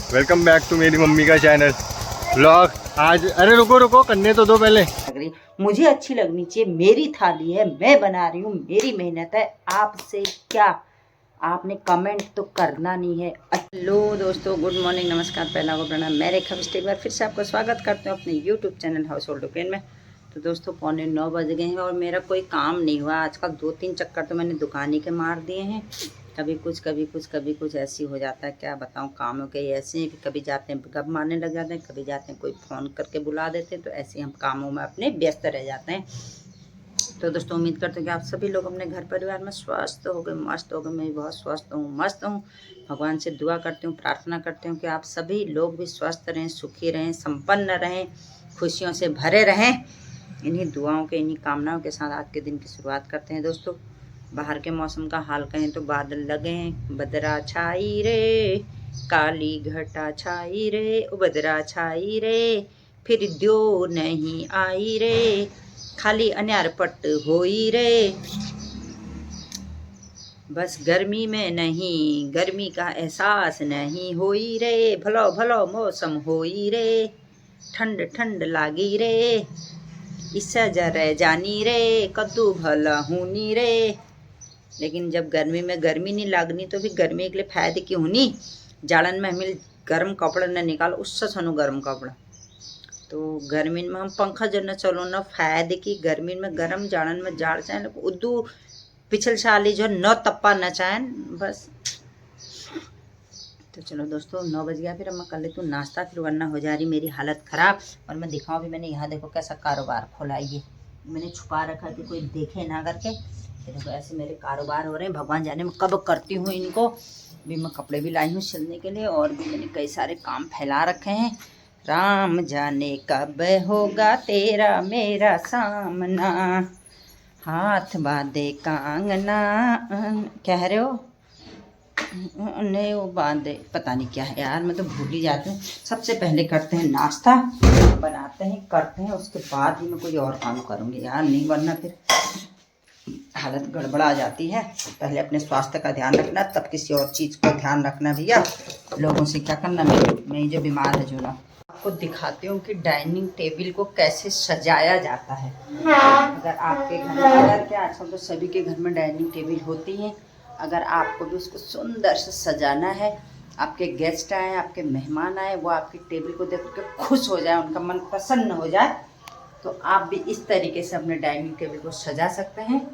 Welcome back to मेरी mummy का channel vlog. आज अरे रुको रुको, करने तो दो पहले। मुझे अच्छी लगनी चाहिए, मेरी थाली है, मैं बना रही हूँ, मेरी मेहनत है। आपसे क्या, आपने कमेंट तो करना नहीं है। हेलो दोस्तों, गुड मॉर्निंग, नमस्कार, पहला को प्रणाम। मैं रेखा बिष्ट एक बार फिर से आपको स्वागत करते हैं अपने YouTube channel house hold opinion में। तो दोस्तों 9:15 बज गए हैं और मेरा कोई काम नहीं हुआ आज का। 2-3 चक्कर तो मैंने दुकानी के मार दिए हैं। कभी कुछ ऐसी हो जाता है, क्या बताऊं। कामों के ऐसे हैं कि कभी जाते हैं गप मारने लग जाते हैं, कभी जाते हैं कोई फ़ोन करके बुला देते हैं, तो ऐसे हम कामों में अपने व्यस्त रह जाते हैं। तो दोस्तों उम्मीद करते हैं कि आप सभी लोग अपने घर परिवार में स्वस्थ हो गए, मस्त हो गए। मैं भी बहुत स्वस्थ हूँ, मस्त हूँ। भगवान से दुआ करती हूँ, प्रार्थना करती हूँ कि आप सभी लोग भी स्वस्थ रहें, सुखी रहें, संपन्न रहें, खुशियों से भरे रहें। इन्हीं दुआओं के, इन्हीं कामनाओं के साथ आज के दिन की शुरुआत करते हैं। दोस्तों बाहर के मौसम का हाल कहें तो बादल लगे हैं, बदरा छाई रे, काली घटा छाई रे, बदरा छाई रे, फिर द्यो नहीं आई रे, खाली अन्यार पट होई रे। बस गर्मी में नहीं, गर्मी का एहसास नहीं होई रे, भलो भलो मौसम होई रे, ठंड ठंड लागी रे, इससे जरे जानी रे, कद्दू भला हूनी रे। लेकिन जब गर्मी में गर्मी नहीं लागनी तो फिर गर्मी के लिए फायदे की होनी। जाड़न में हमें गर्म कपड़ा न निकाल, उससे सनु गर्म कपड़ा। तो गर्मी में हम पंखा जन चलो न फायदे की, गर्मी में गर्म, जाड़न में जाड़ चाहे उद्दू पिछल साली जो न तप्पा न चाहे बस। तो चलो दोस्तों 9 बज गया, फिर अब मैं कर लेती हूँ नाश्ता, फिर वरना हो जा रही मेरी हालत ख़राब। और मैं दिखाऊँ भी, मैंने यहाँ देखो कैसा कारोबार खोला है। ये मैंने छुपा रखा कि कोई देखे ना करके। देखो ऐसे मेरे कारोबार हो रहे हैं, भगवान जाने मैं कब करती हूँ इनको। भी मैं कपड़े भी लाई हूँ सिलने के लिए, और भी मैंने कई सारे काम फैला रखे हैं। राम जाने कब होगा तेरा मेरा सामना, हाथ बांधे कांगना, कह रहे हो नहीं वो बांधे, पता नहीं क्या है यार, मैं तो भूल ही जाती हूँ। सबसे पहले करते हैं नाश्ता, बनाते हैं, करते हैं, उसके बाद ही मैं कोई और काम करूँगी यार, नहीं वरना फिर हालत गड़बड़ा जाती है। पहले अपने स्वास्थ्य का ध्यान रखना, तब किसी और चीज़ का ध्यान रखना। भैया लोगों से क्या करना, मैं जो बीमार है जो ना। आपको दिखाती हूँ कि डाइनिंग टेबल को कैसे सजाया जाता है। अगर आपके घर में, अगर क्या आजकल तो सभी के घर में डाइनिंग टेबल होती है, अगर आपको भी उसको सुंदर से सजाना है, आपके गेस्ट आए, आपके मेहमान आए, वो आपकी टेबल को देख के खुश हो जाए, उनका मन प्रसन्न हो जाए, तो आप भी इस तरीके से अपने डाइनिंग टेबल को सजा सकते हैं।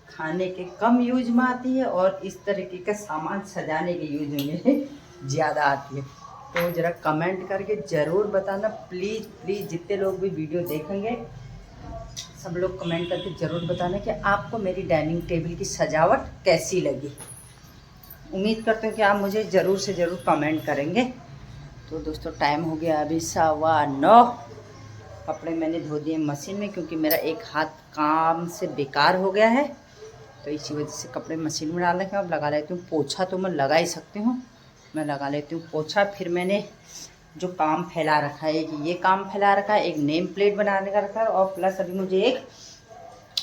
खाने के कम यूज में आती है और इस तरीके का सामान सजाने के यूज में ज़्यादा आती है। तो ज़रा कमेंट करके ज़रूर बताना प्लीज़ प्लीज़। जितने लोग भी वीडियो देखेंगे सब लोग कमेंट करके ज़रूर बताना कि आपको मेरी डाइनिंग टेबल की सजावट कैसी लगी। उम्मीद करते हैं कि आप मुझे ज़रूर से ज़रूर कमेंट करेंगे। तो दोस्तों टाइम हो गया अभी 9:15। कपड़े मैंने धो दिए मशीन में, क्योंकि मेरा एक हाथ काम से बेकार हो गया है, तो इसी वजह से कपड़े मशीन में डालने के। अब लगा लेती हूँ पोछा, तो मैं लगा ही सकती हूँ, मैं लगा लेती हूँ पोछा। फिर मैंने जो काम फैला रखा है, ये काम फैला रखा है, एक नेम प्लेट बनाने का रखा है, और प्लस अभी मुझे एक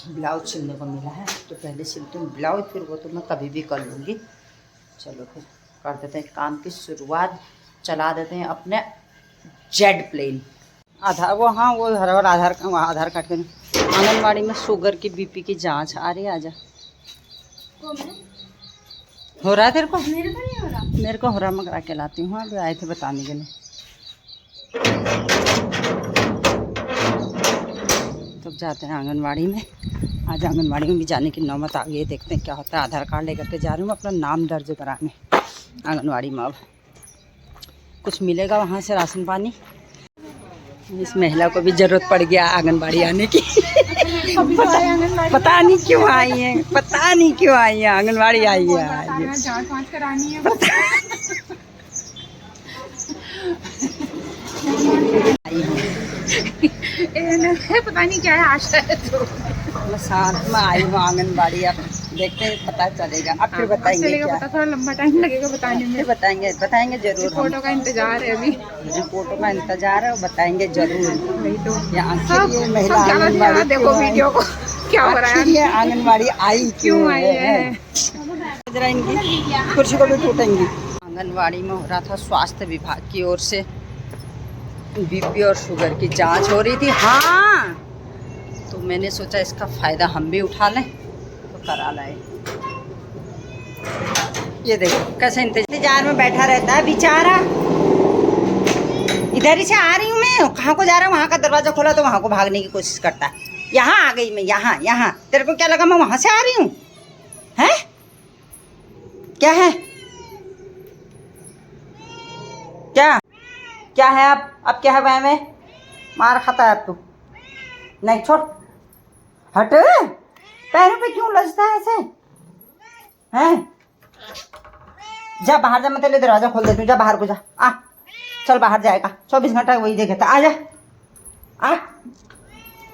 ब्लाउज सिलने को मिला है। तो पहले सिलती हूँ ब्लाउज, फिर वो तो मैं कभी भी कर लूँगी। चलो फिर कर देते हैं काम की शुरुआत, चला देते हैं अपने जेड प्लेन। आधार वो, हाँ वो आधार कार्ड के आंगनबाड़ी में शुगर की बीपी की जांच आ रही है। आजा, हो रहा है तेरे को? मेरे को नहीं हो रहा। मेरे को हो रहा, मैं करा के लाती हूँ। अभी आए थे बताने के लिए। तो जाते हैं आंगनबाड़ी में। आज आंगनबाड़ी में भी जाने की नौबत आ गई है, देखते हैं क्या होता है। आधार कार्ड लेकर के जा रही हूँ अपना नाम दर्ज कराने आंगनबाड़ी में। अब कुछ मिलेगा वहाँ से राशन पानी। इस महिला को भी जरूरत पड़ गया आंगनबाड़ी आने की। पता नहीं क्यों आई है, पता नहीं क्यों आई है, आंगनबाड़ी आई है। जांच करानी है। पता नहीं क्या है, आशा है तो मैं साथ में आई हूँ आंगनबाड़ी। अब देखते हैं, पता चलेगा। अब फिर बताएंगे क्या, पता थोड़ा लंबा टाइम लगेगा बताने में। बताएंगे जरूर। फोटो का इंतजार है अभी, रिपोर्टों का इंतजार है, बताएंगे जरूर। नहीं तो यहाँ महिला आंगनबाड़ी, देखो वीडियो को क्या हो रहा है, आंगनबाड़ी आई क्यों आई है। जरा इनकी कुर्सी को भी टूटेंगी। आंगनवाड़ी में हो रहा था स्वास्थ्य विभाग की ओर से बीपी और शुगर की जांच हो रही थी। हाँ, तो मैंने सोचा इसका फ़ायदा हम भी उठा लें, तो करा लाए। ये देखो कैसे इंतजार में बैठा रहता है बेचारा। इधर ही से आ रही हूँ मैं, कहाँ को जा रहा हूँ, वहाँ का दरवाज़ा खोला तो वहाँ को भागने की कोशिश करता है। यहाँ आ गई मैं, यहाँ तेरे को क्या लगा मैं वहाँ से आ रही हूँ? हैं? क्या है? क्या है? अब क्या है? वह में मार खाता है अब तू। नहीं छोड़, हट। पैरों पे क्यों लजता है ऐसे? हैं? जा बाहर जा, मैं तेरे दरवाजा खोल देती हूँ। जा बाहर को जा, आ चल बाहर जाएगा। 24 घंटा वही देखे था। आ जा,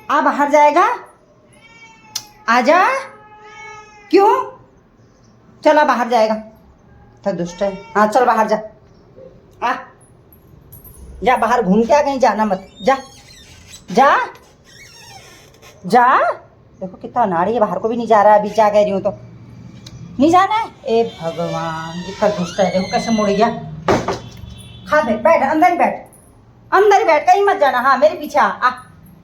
आ बाहर जाएगा। आ जा। क्यों? चला बाहर जाएगा तो दुष्ट है। हाँ चल बाहर जा, आ जा बाहर घूम के आ, कहीं जाना मत। जा जा जा। देखो कितना नाड़ी है, बाहर को भी नहीं जा रहा है। अभी जा कह रही हूँ तो नहीं जाना है। ए भगवान, कितना दुष्ट है। देखो कैसे मुड़ गया। खा दे, बैठ अंदर ही बैठ, अंदर ही बैठ, कहीं मत जाना। हाँ मेरे पीछे आ।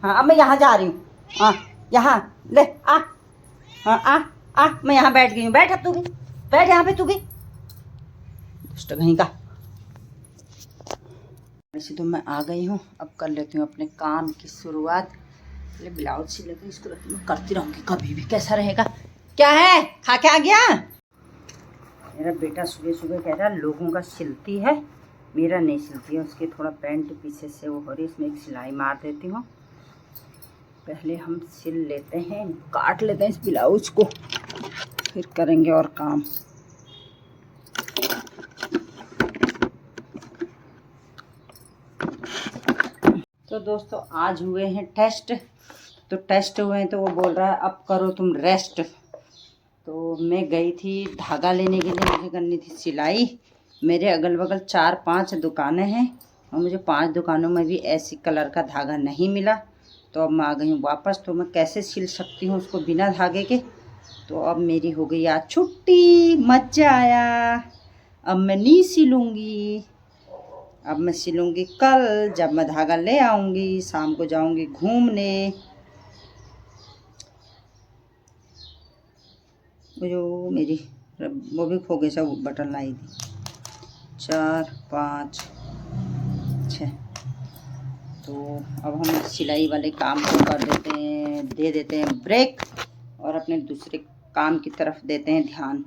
हाँ अब मैं यहाँ जा रही हूँ। हाँ यहाँ ले आ। हाँ आ मैं यहाँ बैठ गई हूँ। बैठ, अब तू भी बैठ यहाँ पे, तू भी दुष्ट कहीं का। वैसे तो मैं आ गई हूँ, अब कर लेती हूँ अपने काम की शुरुआत। पहले ब्लाउज सिल लेती हूँ, इसको मैं करती रहूँगी कभी भी। कैसा रहेगा? क्या है, खा के आ गया? मेरा बेटा सुबह सुबह कह रहा लोगों का सिलती है, मेरा नहीं सिलती है। उसके थोड़ा पैंट पीछे से वो हो रही, इसमें एक सिलाई मार देती हूँ। पहले हम सिल लेते हैं, काट लेते हैं इस ब्लाउज को, फिर करेंगे और काम। तो दोस्तों आज हुए हैं टेस्ट, तो टेस्ट हुए हैं तो वो बोल रहा है अब करो तुम रेस्ट। तो मैं गई थी धागा लेने के लिए, मुझे करनी थी सिलाई। मेरे अगल बगल 4-5 दुकानें हैं और मुझे 5 दुकानों में भी ऐसी कलर का धागा नहीं मिला। तो अब मैं आ गई हूँ वापस। तो मैं कैसे सिल सकती हूँ उसको बिना धागे के? तो अब मेरी हो गई आज छुट्टी, मज़ा आया। अब मैं नहीं सिलूँगी, अब मैं सिलूँगी कल, जब मैं धागा ले आऊँगी। शाम को जाऊँगी घूमने। जो मेरी वो भी खो गई, सब बटन लाई थी। 4 5 6। तो अब हम सिलाई वाले काम को कर देते हैं, दे देते हैं ब्रेक, और अपने दूसरे काम की तरफ देते हैं ध्यान।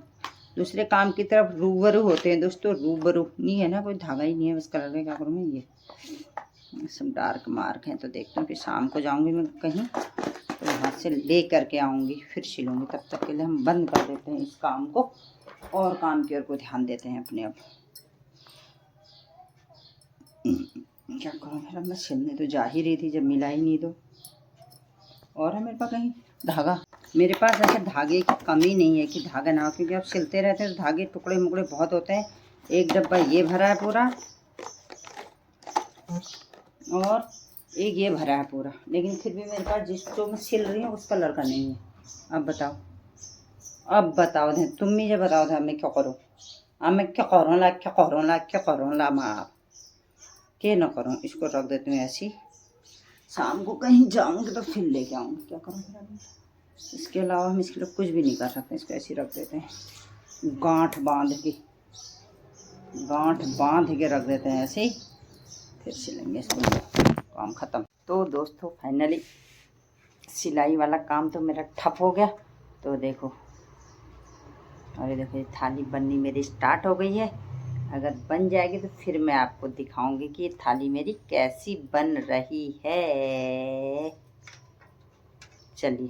दूसरे काम की तरफ रूबरू होते हैं दोस्तों। रूबरू नहीं है ना, कोई धागा ही नहीं है, बस कलर में क्या करूँ मैं? ये सब डार्क मार्क हैं। तो देखते हैं, फिर शाम को जाऊंगी मैं कहीं, तो वहाँ से ले करके आऊँगी, फिर सिलूँगी। तब तक के लिए हम बंद कर देते हैं इस काम को और काम की ओर को ध्यान देते हैं अपने। अब क्या करूँ फिर? अब मैं सिलने तो जा ही रही थी, जब मिला ही नहीं तो। और है मेरे पास कहीं धागा? मेरे पास ऐसे धागे की कमी नहीं है कि धागा ना हो, क्योंकि अब सिलते रहते हैं तो धागे टुकड़े मुकड़े बहुत होते हैं। एक डब्बा ये भरा है पूरा, और एक ये भरा है पूरा, लेकिन फिर भी मेरे पास जिस जो मैं सिल रही हूँ उस कलर का नहीं है। अब बताओ, अब बताओ थे तुम मुझे बताओ था मैं क्या करूँ? अब मैं क्या करूँ ला, क्या करूँ ला, क्या करूँ ला? मैं आप क्या ना करूँ? इसको रख देती हूँ ऐसी, शाम को कहीं जाऊँगी तो फिर लेके आऊँगी। क्या करूँ फिर अभी? इसके अलावा हम इसके लिए कुछ भी नहीं कर सकते। इसको ऐसे रख देते हैं, गांठ बांध के रख देते हैं ऐसे ही, फिर सिलेंगे इसको। काम ख़त्म। तो दोस्तों फाइनली सिलाई वाला काम तो मेरा ठप हो गया। तो देखो, अरे देखो ये थाली बननी मेरी स्टार्ट हो गई है। अगर बन जाएगी तो फिर मैं आपको दिखाऊंगी कि ये थाली मेरी कैसी बन रही है। चलिए,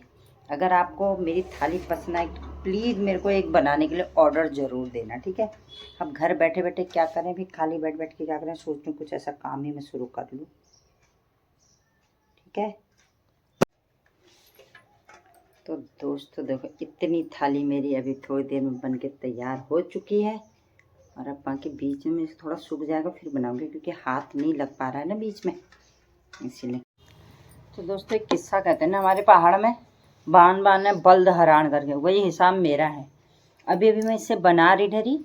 अगर आपको मेरी थाली पसंद आए तो प्लीज़ मेरे को एक बनाने के लिए ऑर्डर ज़रूर देना, ठीक है? अब घर बैठे बैठे क्या करें, भी खाली बैठ के क्या करें, सोचती हूँ कुछ ऐसा काम ही मैं शुरू कर लूँ, ठीक है? तो दोस्तों देखो, इतनी थाली मेरी अभी थोड़ी देर में बन के तैयार हो चुकी है। और अब बाकी बीच में थोड़ा सूख जाएगा फिर बनाऊंगी, क्योंकि हाथ नहीं लग पा रहा है ना बीच में, इसीलिए। तो दोस्तों एक किस्सा कहते हैं ना, हमारे पहाड़ में बान है बल्द हरान करके, वही हिसाब मेरा है। अभी मैं इससे बना रही ढरी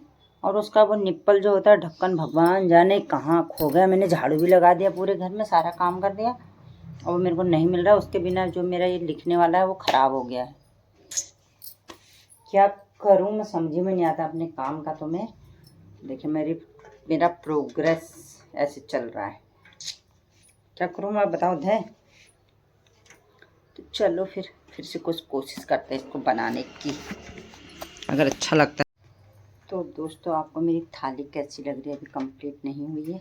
और उसका वो निप्पल जो होता है ढक्कन, भगवान जाने कहाँ खो गया। मैंने झाड़ू भी लगा दिया, पूरे घर में सारा काम कर दिया और वो मेरे को नहीं मिल रहा। उसके बिना जो मेरा ये लिखने वाला है वो ख़राब हो गया है। क्या करूं मैं समझ में नहीं आता अपने काम का। तो मैं देखिए मेरा प्रोग्रेस ऐसे चल रहा है, क्या करूं मैं बताओ है। तो चलो फिर से कुछ कोशिश करते हैं इसको बनाने की, अगर अच्छा लगता है। तो दोस्तों आपको मेरी थाली कैसी लग रही है? अभी कंप्लीट नहीं हुई है,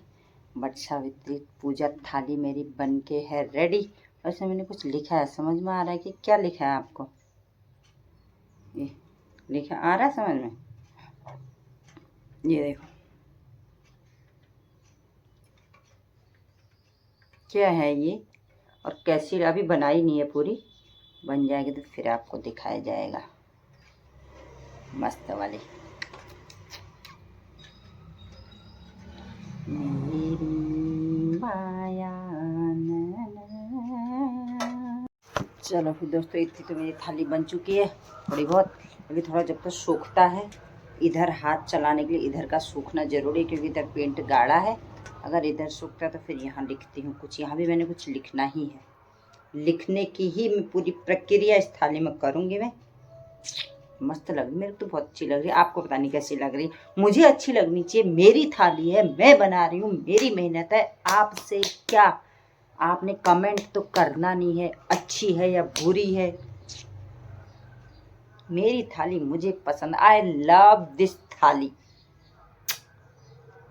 बट सावित्री पूजा थाली मेरी बन के है रेडी। वैसे मैंने कुछ लिखा है, समझ में आ रहा है कि क्या लिखा है आपको? ये लिखा आ रहा है समझ में? ये देखो क्या है ये, और कैसी अभी बनाई नहीं है, पूरी बन जाएगी तो फिर आपको दिखाया जाएगा। मस्त वाली माया। चलो फिर दोस्तों, इतनी तो मेरी थाली बन चुकी है थोड़ी बहुत। अभी थोड़ा जब तक सूखता है, इधर हाथ चलाने के लिए इधर का सूखना ज़रूरी है क्योंकि इधर पेंट गाढ़ा है। अगर इधर सूखता है तो फिर यहाँ लिखती हूँ कुछ। यहाँ भी मैंने कुछ लिखना ही है, लिखने की ही मैं पूरी प्रक्रिया इस थाली में करूँगी मैं। मस्त लग रही, मेरे को तो बहुत अच्छी लग रही है। आपको पता नहीं कैसी लग रही, मुझे अच्छी लगनी चाहिए। मेरी थाली है, मैं बना रही हूँ, मेरी मेहनत है। आपसे क्या, आपने कमेंट तो करना नहीं है अच्छी है या बुरी है। मेरी थाली मुझे पसंद, आई लव दिस थाली,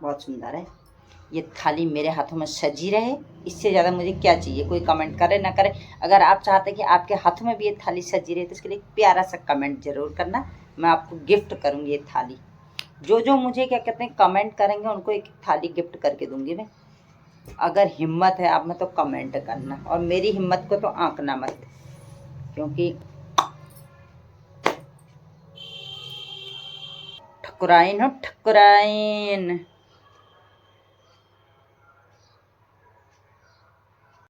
बहुत सुंदर है। ये थाली मेरे हाथों में सजी रहे, इससे ज़्यादा मुझे क्या चाहिए। कोई कमेंट करे ना करे, अगर आप चाहते कि आपके हाथों में भी ये थाली सजी रहे तो इसके लिए प्यारा सा कमेंट ज़रूर करना। मैं आपको गिफ्ट करूँगी ये थाली। जो मुझे क्या कहते हैं कमेंट करेंगे उनको एक थाली गिफ्ट करके दूँगी मैं। अगर हिम्मत है आप में तो कमेंट करना, और मेरी हिम्मत को तो आंकना मत, क्योंकि ठकुराइन हो ठकुराइन।